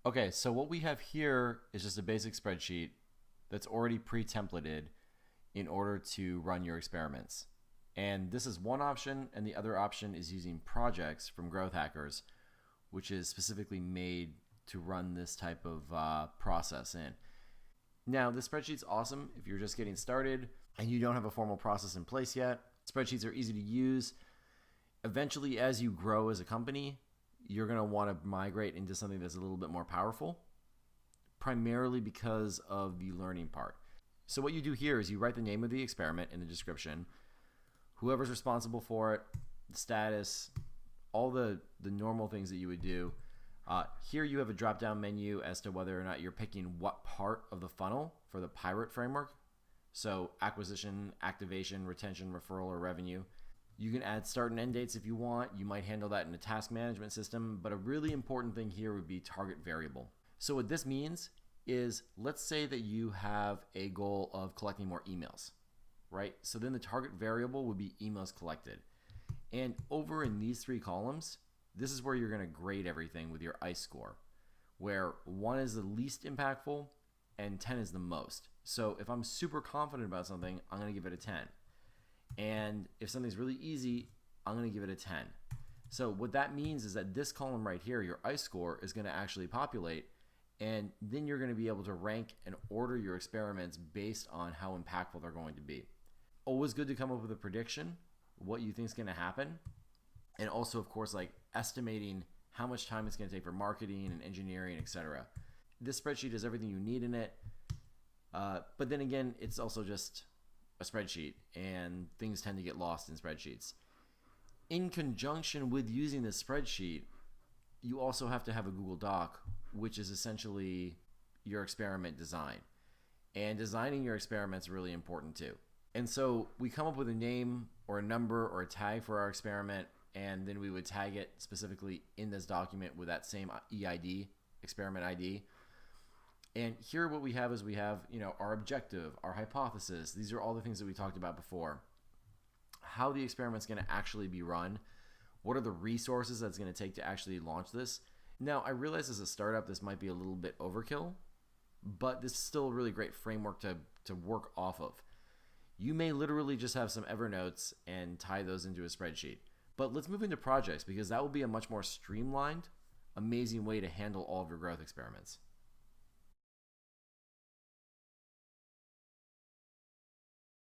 Okay, so what we have here is just a basic spreadsheet that's already pre-templated in order to run your experiments. And this is one option, and the other option is using projects from GrowthHackers, which is specifically made to run this type of process in. Now, this spreadsheet's awesome if you're just getting started and you don't have a formal process in place yet. Spreadsheets are easy to use. Eventually, as you grow as a company, you're going to want to migrate into something that's a little bit more powerful, primarily because of the learning part. So what you do here is you write the name of the experiment in the description, whoever's responsible for it, the status, all the normal things that you would do. Here you have a drop-down menu as to whether or not you're picking what part of the funnel for the pirate framework. So acquisition, activation, retention, referral, or revenue. You can add start and end dates if you want. You might handle that in a task management system, but a really important thing here would be target variable. So what this means is, let's say that you have a goal of collecting more emails, right? So then the target variable would be emails collected. And over in these three columns, this is where you're going to grade everything with your ICE score, where 1 is the least impactful and 10 is the most. So if I'm super confident about something, I'm going to give it a 10. And if something's really easy, I'm going to give it a 10. So what that means is that this column right here, your ICE score, is going to actually populate, and then you're going to be able to rank and order your experiments based on how impactful they're going to be. Always good to come up with a prediction, what you think is going to happen, and also, of course, like estimating how much time it's going to take for marketing and engineering, etc. This spreadsheet has everything you need in it, but then again, it's also just a spreadsheet, and things tend to get lost in spreadsheets. In conjunction with using this spreadsheet, you also have to have a Google Doc, which is essentially your experiment design. And designing your experiments is really important too. And so we come up with a name or a number or a tag for our experiment, and then we would tag it specifically in this document with that same EID, experiment ID. And here what we have is we have, our objective, our hypothesis. These are all the things that we talked about before. How the experiment's going to actually be run. What are the resources that's going to take to actually launch this? Now, I realize as a startup this might be a little bit overkill, but this is still a really great framework to work off of. You may literally just have some Evernotes and tie those into a spreadsheet. But let's move into projects, because that will be a much more streamlined, amazing way to handle all of your growth experiments.